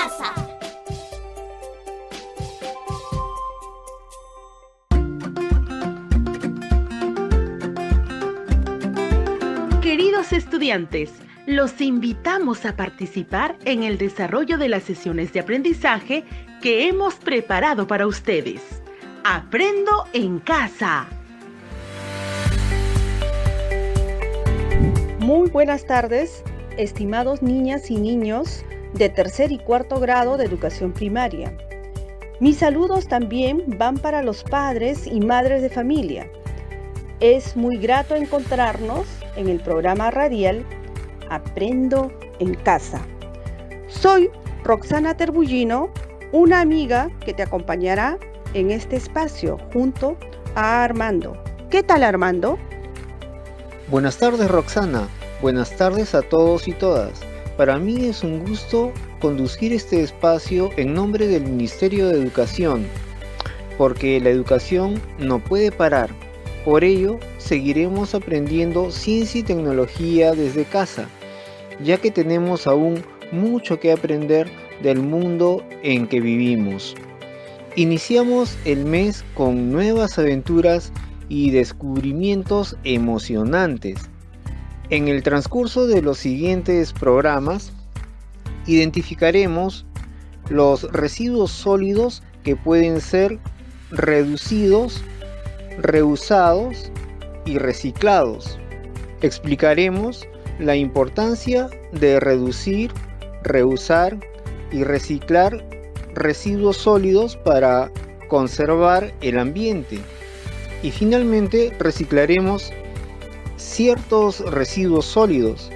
casa. Queridos estudiantes, los invitamos a participar en el desarrollo de las sesiones de aprendizaje que hemos preparado para ustedes. Aprendo en casa. Muy buenas tardes, estimados niñas y niños de tercer y cuarto grado de educación primaria. Mis saludos también van para los padres y madres de familia. Es muy grato encontrarnos en el programa radial Aprendo en Casa. Soy Roxana Terbullino, una amiga que te acompañará en este espacio junto a Armando. ¿Qué tal, Armando? Buenas tardes, Roxana. Buenas tardes a todos y todas. Para mí es un gusto conducir este espacio en nombre del Ministerio de Educación, porque la educación no puede parar. Por ello, seguiremos aprendiendo ciencia y tecnología desde casa, ya que tenemos aún mucho que aprender del mundo en que vivimos. Iniciamos el mes con nuevas aventuras y descubrimientos emocionantes. En el transcurso de los siguientes programas, identificaremos los residuos sólidos que pueden ser reducidos, reusados y reciclados. Explicaremos la importancia de reducir, reusar y reciclar residuos sólidos para conservar el ambiente. Y finalmente reciclaremos ciertos residuos sólidos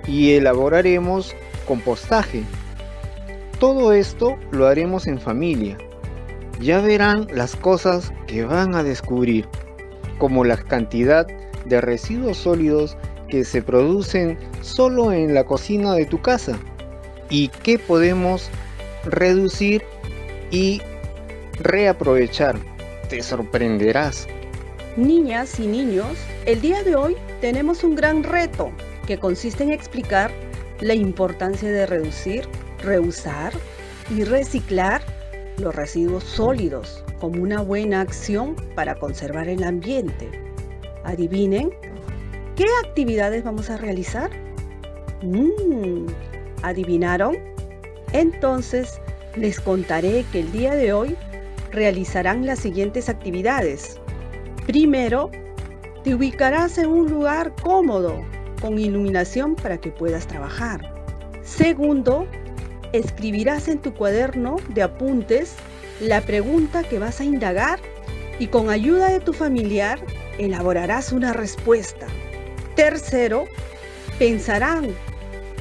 y elaboraremos compostaje. Todo esto lo haremos en familia. Ya verán las cosas que van a descubrir, como la cantidad de residuos sólidos que se producen solo en la cocina de tu casa y qué podemos reducir y reaprovechar. Te sorprenderás. Niñas y niños, el día de hoy tenemos un gran reto que consiste en explicar la importancia de reducir, reusar y reciclar los residuos sólidos como una buena acción para conservar el ambiente. Adivinen, ¿qué actividades vamos a realizar? ¿Adivinaron? Entonces, les contaré que el día de hoy realizarán las siguientes actividades. Primero, te ubicarás en un lugar cómodo, con iluminación para que puedas trabajar. Segundo, escribirás en tu cuaderno de apuntes la pregunta que vas a indagar y con ayuda de tu familiar elaborarás una respuesta. Tercero, pensarán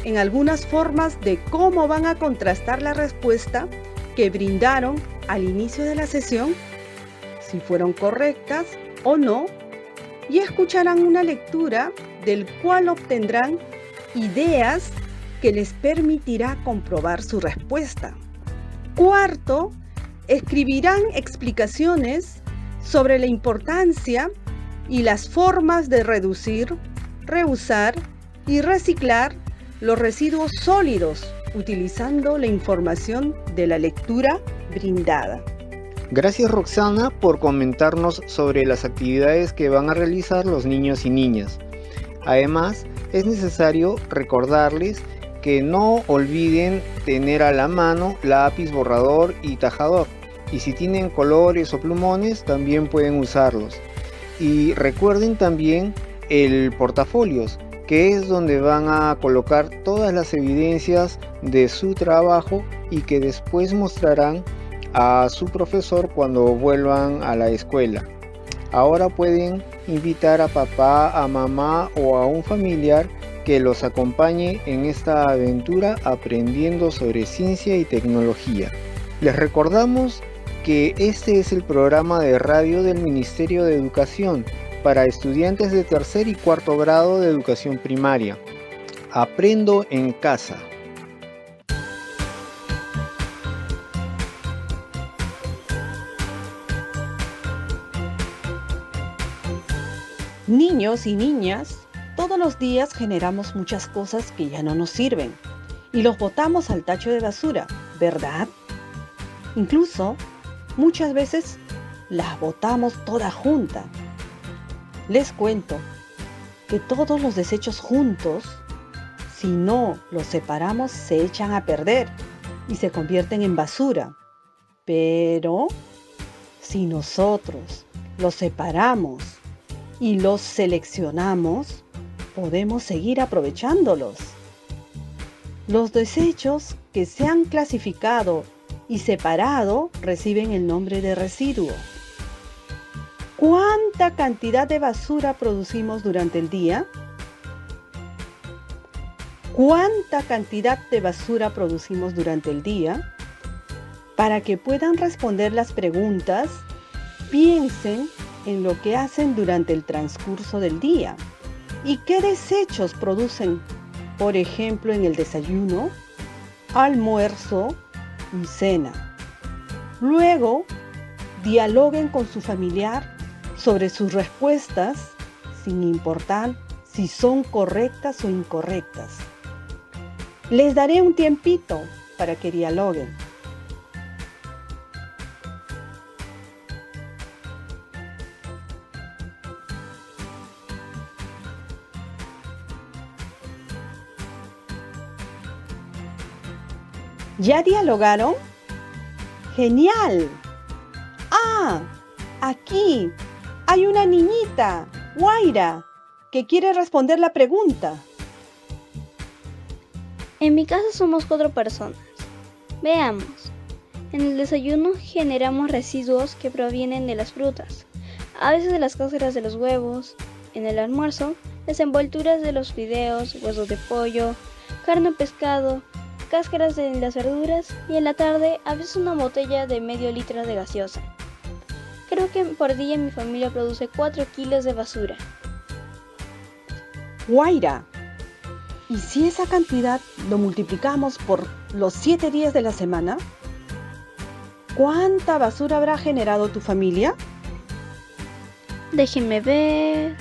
en algunas formas de cómo van a contrastar la respuesta que brindaron al inicio de la sesión, si fueron correctas o no, y escucharán una lectura del cual obtendrán ideas que les permitirá comprobar su respuesta. Cuarto, escribirán explicaciones sobre la importancia y las formas de reducir, reusar y reciclar los residuos sólidos utilizando la información de la lectura brindada. Gracias, Roxana, por comentarnos sobre las actividades que van a realizar los niños y niñas. Además, es necesario recordarles que no olviden tener a la mano lápiz, borrador y tajador. Y si tienen colores o plumones, también pueden usarlos. Y recuerden también el portafolios, que es donde van a colocar todas las evidencias de su trabajo y que después mostrarán a su profesor cuando vuelvan a la escuela. Ahora pueden invitar a papá, a mamá o a un familiar que los acompañe en esta aventura aprendiendo sobre ciencia y tecnología. Les recordamos que este es el programa de radio del Ministerio de Educación para estudiantes de tercer y cuarto grado de educación primaria. Aprendo en casa. Niños y niñas, todos los días generamos muchas cosas que ya no nos sirven y los botamos al tacho de basura, ¿verdad? Incluso, muchas veces las botamos todas juntas. Les cuento que todos los desechos juntos, si no los separamos, se echan a perder y se convierten en basura. Pero si nosotros los separamos y los seleccionamos, podemos seguir aprovechándolos. Los desechos que se han clasificado y separado reciben el nombre de residuo. ¿Cuánta cantidad de basura producimos durante el día? ¿Cuánta cantidad de basura producimos durante el día? Para que puedan responder las preguntas, piensen en lo que hacen durante el transcurso del día y qué desechos producen, por ejemplo, en el desayuno, almuerzo y cena. Luego, dialoguen con su familiar sobre sus respuestas, sin importar si son correctas o incorrectas. Les daré un tiempito para que dialoguen. ¿Ya dialogaron? ¡Genial! ¡Ah! Aquí hay una niñita, Guaira, que quiere responder la pregunta. En mi casa somos 4 personas. Veamos. En el desayuno generamos residuos que provienen de las frutas, a veces de las cáscaras de los huevos. En el almuerzo, las envolturas de los fideos, huesos de pollo, carne o pescado, cáscaras de las verduras y en la tarde a veces una botella de medio litro de gaseosa. Creo que por día mi familia produce 4 kilos de basura. Guaira, ¿y si esa cantidad lo multiplicamos por los 7 días de la semana? ¿Cuánta basura habrá generado tu familia? Déjenme ver.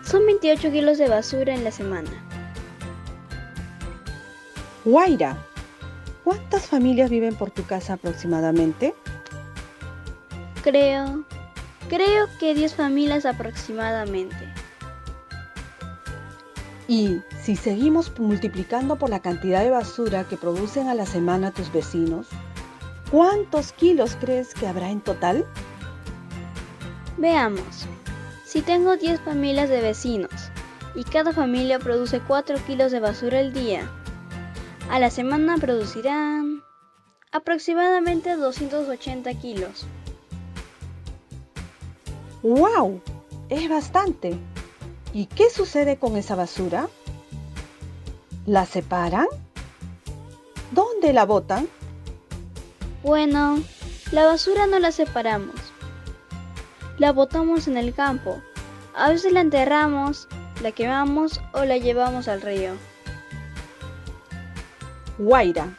Son 28 kilos de basura en la semana. Guaira, ¿cuántas familias viven por tu casa aproximadamente? Creo que 10 familias aproximadamente. Y si seguimos multiplicando por la cantidad de basura que producen a la semana tus vecinos, ¿cuántos kilos crees que habrá en total? Veamos. Si tengo 10 familias de vecinos y cada familia produce 4 kilos de basura al día, a la semana producirán aproximadamente 280 kilos. ¡Wow! Es bastante. ¿Y qué sucede con esa basura? ¿La separan? ¿Dónde la botan? Bueno, la basura no la separamos. La botamos en el campo. A veces la enterramos, la quemamos o la llevamos al río. Guaira,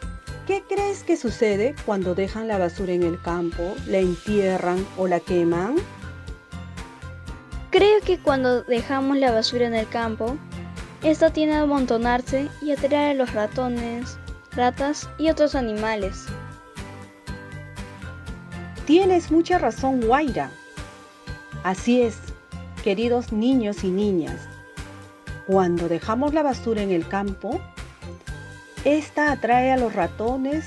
¿qué crees que sucede cuando dejan la basura en el campo, la entierran o la queman? Creo que cuando dejamos la basura en el campo, esta tiende a amontonarse y atraer a los ratones, ratas y otros animales. Tienes mucha razón, Guaira. Así es, queridos niños y niñas. Cuando dejamos la basura en el campo, esta atrae a los ratones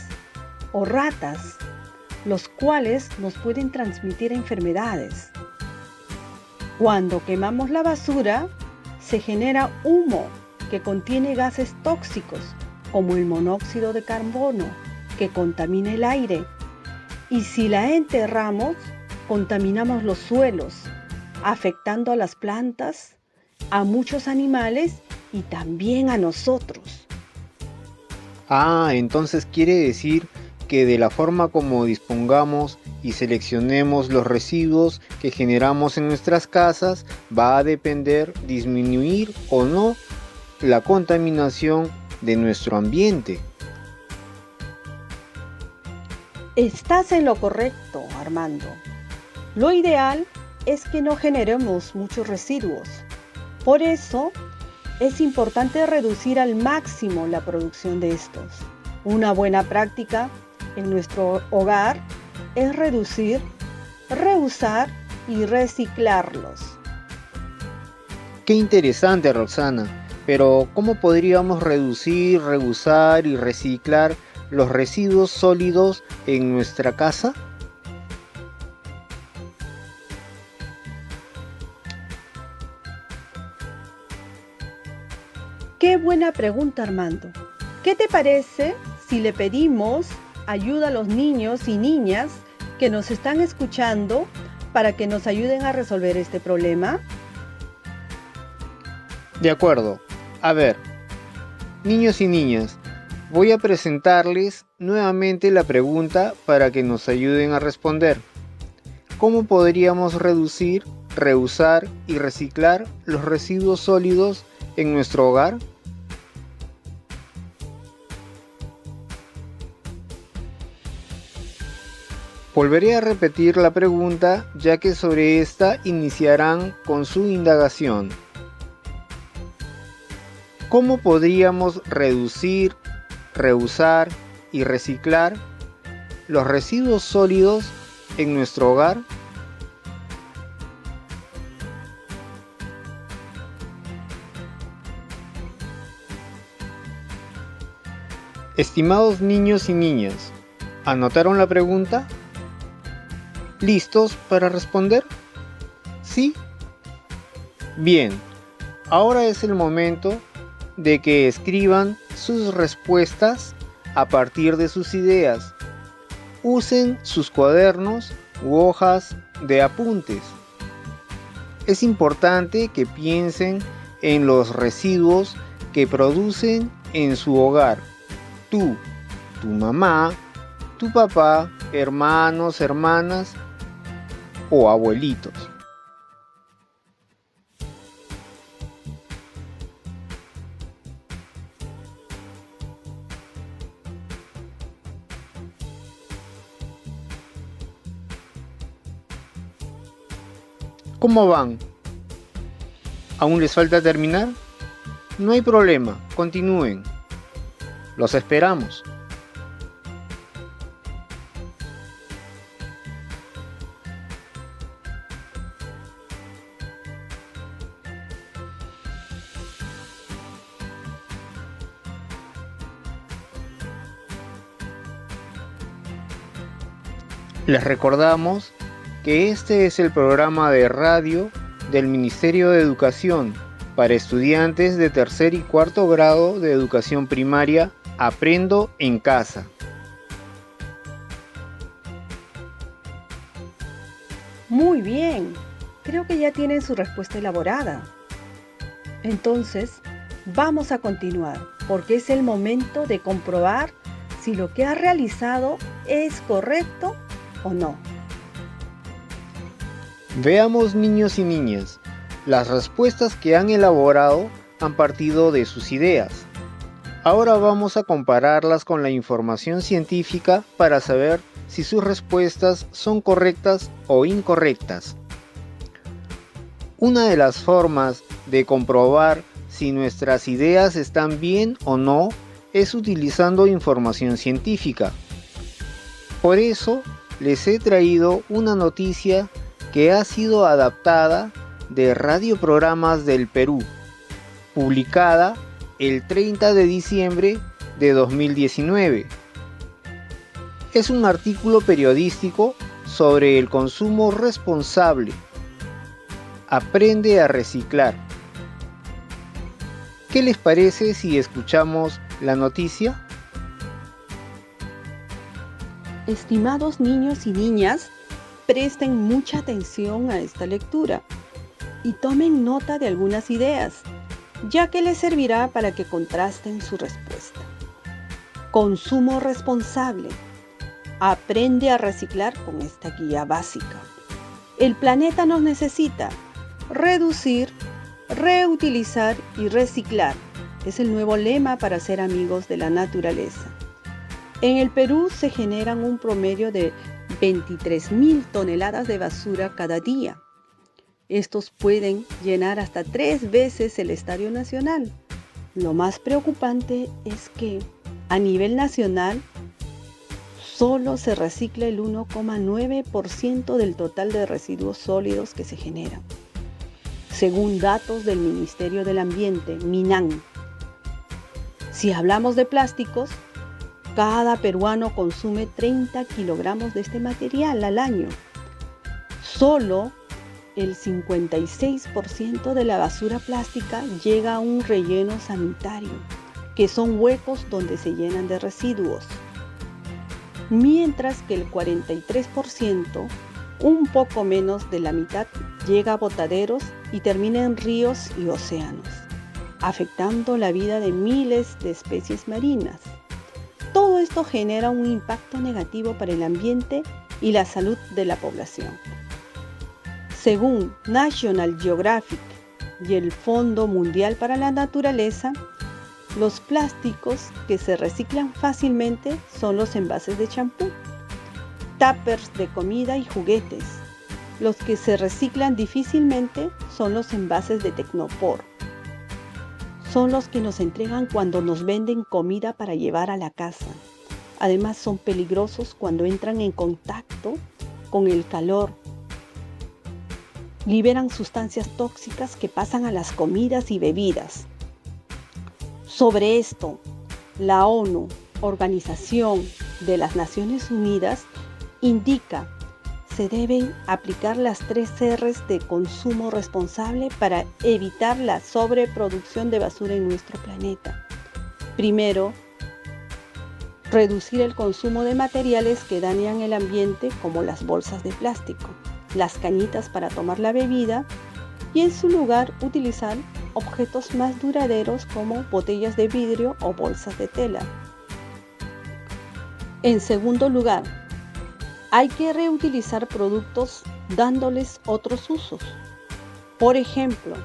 o ratas, los cuales nos pueden transmitir enfermedades. Cuando quemamos la basura, se genera humo que contiene gases tóxicos, como el monóxido de carbono, que contamina el aire. Y si la enterramos, contaminamos los suelos, afectando a las plantas, a muchos animales y también a nosotros. Ah, entonces quiere decir que de la forma como dispongamos y seleccionemos los residuos que generamos en nuestras casas va a depender disminuir o no la contaminación de nuestro ambiente. Estás en lo correcto, Armando. Lo ideal es que no generemos muchos residuos. Por eso, es importante reducir al máximo la producción de estos. Una buena práctica en nuestro hogar es reducir, reusar y reciclarlos. Qué interesante, Roxana. Pero, ¿cómo podríamos reducir, reusar y reciclar los residuos sólidos en nuestra casa? Qué buena pregunta, Armando. ¿Qué te parece si le pedimos ayuda a los niños y niñas que nos están escuchando para que nos ayuden a resolver este problema? De acuerdo. A ver, niños y niñas, voy a presentarles nuevamente la pregunta para que nos ayuden a responder. ¿Cómo podríamos reducir, reusar y reciclar los residuos sólidos en nuestro hogar? Volveré a repetir la pregunta, ya que sobre esta iniciarán con su indagación. ¿Cómo podríamos reducir, reusar y reciclar los residuos sólidos en nuestro hogar? Estimados niños y niñas, ¿anotaron la pregunta? ¿Listos para responder? ¿Sí? Bien, ahora es el momento de que escriban sus respuestas a partir de sus ideas. Usen sus cuadernos u hojas de apuntes. Es importante que piensen en los residuos que producen en su hogar. Tú, tu mamá, tu papá, hermanos, hermanas o abuelitos. ¿Cómo van? ¿Aún les falta terminar? No hay problema, continúen. Los esperamos. Les recordamos que este es el programa de radio del Ministerio de Educación para estudiantes de tercer y cuarto grado de educación primaria Aprendo en Casa. Muy bien, creo que ya tienen su respuesta elaborada. Entonces, vamos a continuar, porque es el momento de comprobar si lo que has realizado es correcto o no. Veamos, niños y niñas, las respuestas que han elaborado han partido de sus ideas. Ahora vamos a compararlas con la información científica para saber si sus respuestas son correctas o incorrectas. Una de las formas de comprobar si nuestras ideas están bien o no es utilizando información científica. Por eso les he traído una noticia que ha sido adaptada de Radioprogramas del Perú, publicada el 30 de diciembre de 2019. Es un artículo periodístico sobre el consumo responsable. Aprende a reciclar. ¿Qué les parece si escuchamos la noticia? Estimados niños y niñas, presten mucha atención a esta lectura y tomen nota de algunas ideas, ya que les servirá para que contrasten su respuesta. Consumo responsable. Aprende a reciclar con esta guía básica. El planeta nos necesita. Reducir, reutilizar y reciclar es el nuevo lema para ser amigos de la naturaleza. En el Perú se generan un promedio de 23.000 toneladas de basura cada día. Estos pueden llenar hasta 3 veces el Estadio Nacional. Lo más preocupante es que A nivel nacional, solo se recicla el 1,9% del total de residuos sólidos que se generan, según datos del Ministerio del Ambiente, MINAM. Si hablamos de plásticos, cada peruano consume 30 kilogramos de este material al año. Solo el 56% de la basura plástica llega a un relleno sanitario, que son huecos donde se llenan de residuos, mientras que el 43%, un poco menos de la mitad, llega a botaderos y termina en ríos y océanos, afectando la vida de miles de especies marinas. Todo esto genera un impacto negativo para el ambiente y la salud de la población. Según National Geographic y el Fondo Mundial para la Naturaleza, los plásticos que se reciclan fácilmente son los envases de champú, tuppers de comida y juguetes. Los que se reciclan difícilmente son los envases de Tecnopor. Son los que nos entregan cuando nos venden comida para llevar a la casa. Además, son peligrosos cuando entran en contacto con el calor. Liberan sustancias tóxicas que pasan a las comidas y bebidas. Sobre esto, la ONU, Organización de las Naciones Unidas, indica se deben aplicar las 3 R's de consumo responsable para evitar la sobreproducción de basura en nuestro planeta. Primero, reducir el consumo de materiales que dañan el ambiente, como las bolsas de plástico, las cañitas para tomar la bebida, y en su lugar utilizar objetos más duraderos como botellas de vidrio o bolsas de tela. En segundo lugar, hay que reutilizar productos dándoles otros usos. Por ejemplo,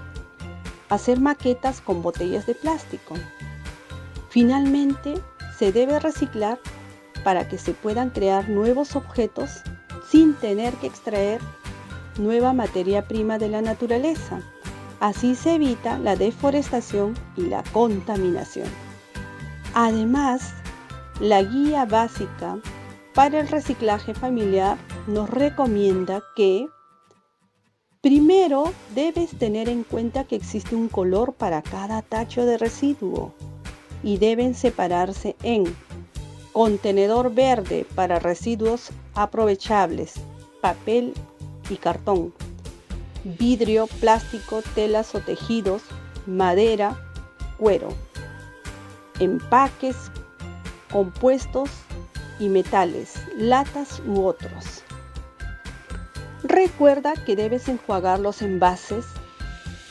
hacer maquetas con botellas de plástico. Finalmente, se debe reciclar para que se puedan crear nuevos objetos sin tener que extraer nueva materia prima de la naturaleza. Así se evita la deforestación y la contaminación. Además, la guía básica para el reciclaje familiar nos recomienda que primero debes tener en cuenta que existe un color para cada tacho de residuo y deben separarse en contenedor verde para residuos aprovechables, papel y cartón, vidrio, plástico, telas o tejidos, madera, cuero, empaques, compuestos y metales, latas u otros. Recuerda que debes enjuagar los envases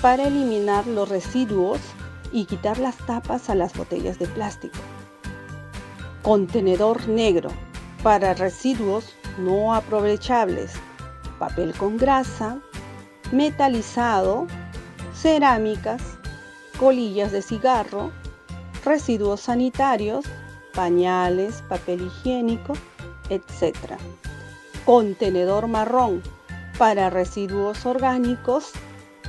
para eliminar los residuos y quitar las tapas a las botellas de plástico. Contenedor negro para residuos no aprovechables, papel con grasa, metalizado, cerámicas, colillas de cigarro, residuos sanitarios, pañales, papel higiénico, etc. Contenedor marrón para residuos orgánicos,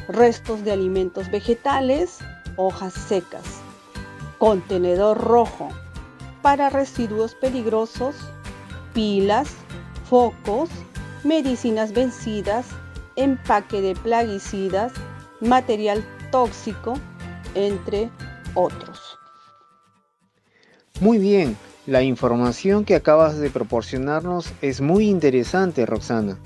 restos de alimentos vegetales, hojas secas. Contenedor rojo para residuos peligrosos, pilas, focos, medicinas vencidas, empaque de plaguicidas, material tóxico, entre otros. Muy bien, la información que acabas de proporcionarnos es muy interesante, Roxana.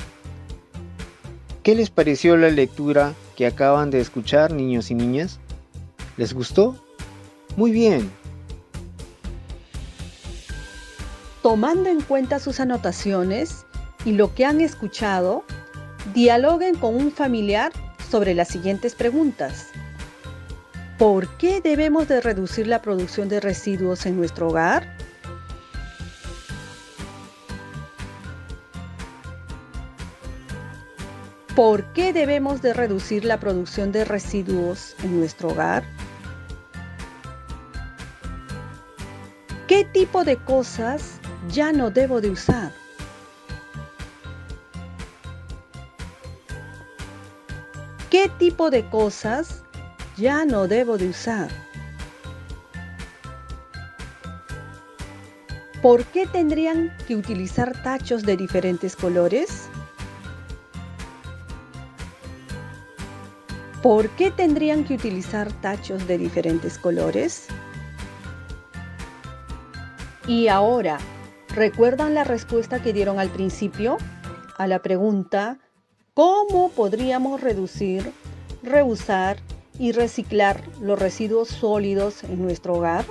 ¿Qué les pareció la lectura que acaban de escuchar, niños y niñas? ¿Les gustó? Muy bien. Tomando en cuenta sus anotaciones y lo que han escuchado, dialoguen con un familiar sobre las siguientes preguntas. ¿Por qué debemos de reducir la producción de residuos en nuestro hogar? ¿Por qué debemos de reducir la producción de residuos en nuestro hogar? ¿Qué tipo de cosas ya no debo de usar? ¿Qué tipo de cosas ya no debo de usar? ¿Por qué tendrían que utilizar tachos de diferentes colores? ¿Por qué tendrían que utilizar tachos de diferentes colores? Y ahora, ¿recuerdan la respuesta que dieron al principio a la pregunta ¿cómo podríamos reducir, reusar y reciclar los residuos sólidos en nuestro hogar?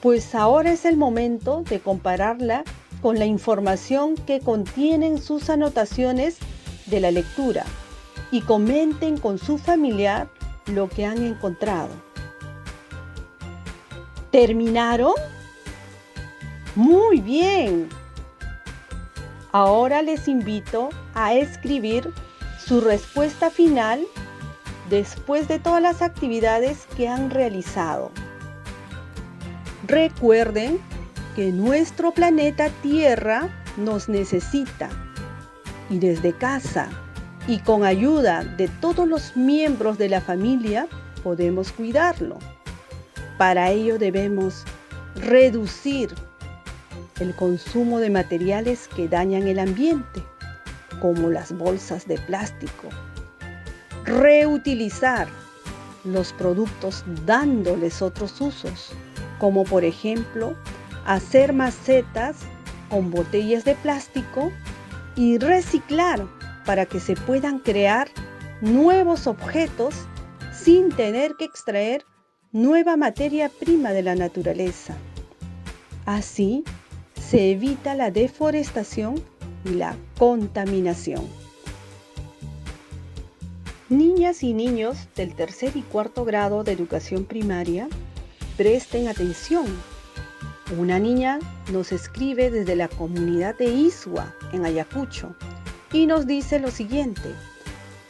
Pues ahora es el momento de compararla con la información que contienen sus anotaciones de la lectura y comenten con su familiar lo que han encontrado. ¿Terminaron? ¡Muy bien! Ahora les invito a escribir su respuesta final después de todas las actividades que han realizado. Recuerden que nuestro planeta Tierra nos necesita y desde casa y con ayuda de todos los miembros de la familia podemos cuidarlo. Para ello debemos reducir el consumo de materiales que dañan el ambiente, como las bolsas de plástico. Reutilizar los productos dándoles otros usos, como por ejemplo hacer macetas con botellas de plástico y reciclar para que se puedan crear nuevos objetos sin tener que extraer nueva materia prima de la naturaleza. Así se evita la deforestación y la contaminación. Niñas y niños del tercer y cuarto grado de educación primaria, presten atención. Una niña nos escribe desde la comunidad de Isua, en Ayacucho, y nos dice lo siguiente: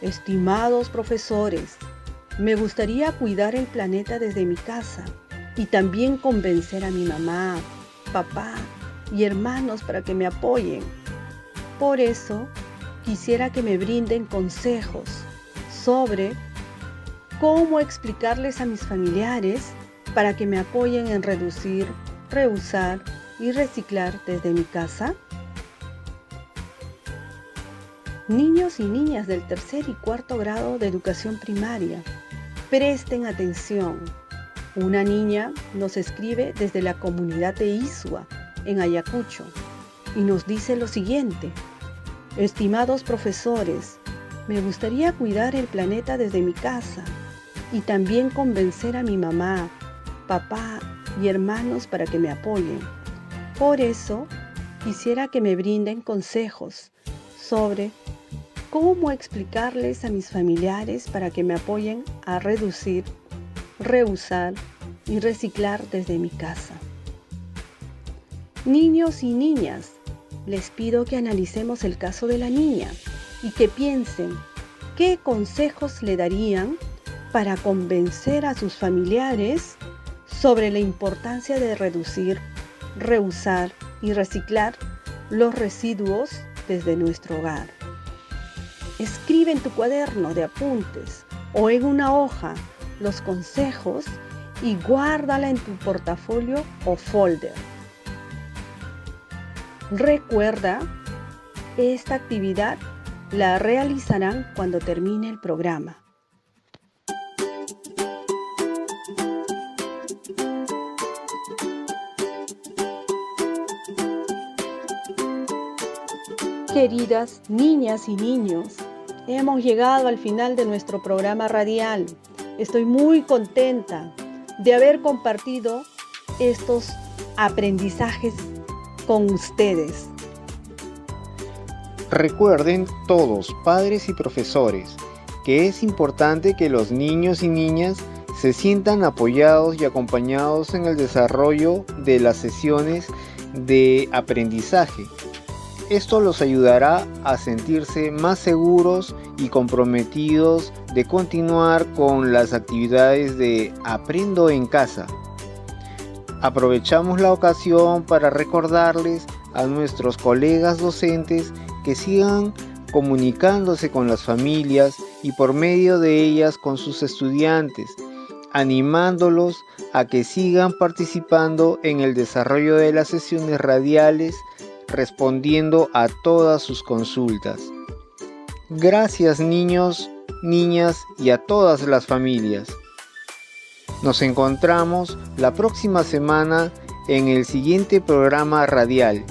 estimados profesores, me gustaría cuidar el planeta desde mi casa y también convencer a mi mamá, papá y hermanos para que me apoyen. Por eso, quisiera que me brinden consejos sobre cómo explicarles a mis familiares para que me apoyen en reducir, reusar y reciclar desde mi casa. Niños y niñas del tercer y cuarto grado de educación primaria, presten atención. Una niña nos escribe desde la comunidad de Isua, en Ayacucho, y nos dice lo siguiente: estimados profesores, me gustaría cuidar el planeta desde mi casa y también convencer a mi mamá, papá y hermanos para que me apoyen. Por eso, quisiera que me brinden consejos sobre cómo explicarles a mis familiares para que me apoyen a reducir, reusar y reciclar desde mi casa. Niños y niñas, les pido que analicemos el caso de la niña y que piensen qué consejos le darían para convencer a sus familiares sobre la importancia de reducir, reusar y reciclar los residuos desde nuestro hogar. Escribe en tu cuaderno de apuntes o en una hoja los consejos y guárdala en tu portafolio o folder. Recuerda, esta actividad la realizarán cuando termine el programa. Queridas niñas y niños, hemos llegado al final de nuestro programa radial. Estoy muy contenta de haber compartido estos aprendizajes con ustedes. Recuerden todos, padres y profesores, que es importante que los niños y niñas se sientan apoyados y acompañados en el desarrollo de las sesiones de aprendizaje. Esto los ayudará a sentirse más seguros y comprometidos de continuar con las actividades de Aprendo en Casa. Aprovechamos la ocasión para recordarles a nuestros colegas docentes que sigan comunicándose con las familias y por medio de ellas con sus estudiantes. animándolos a que sigan participando en el desarrollo de las sesiones radiales, respondiendo a todas sus consultas. Gracias niños, niñas y a todas las familias. Nos encontramos la próxima semana en el siguiente programa radial.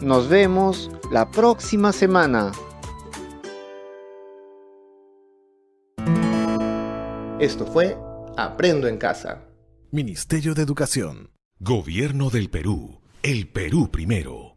Nos vemos la próxima semana. Esto fue Aprendo en Casa. Ministerio de Educación. Gobierno del Perú. El Perú primero.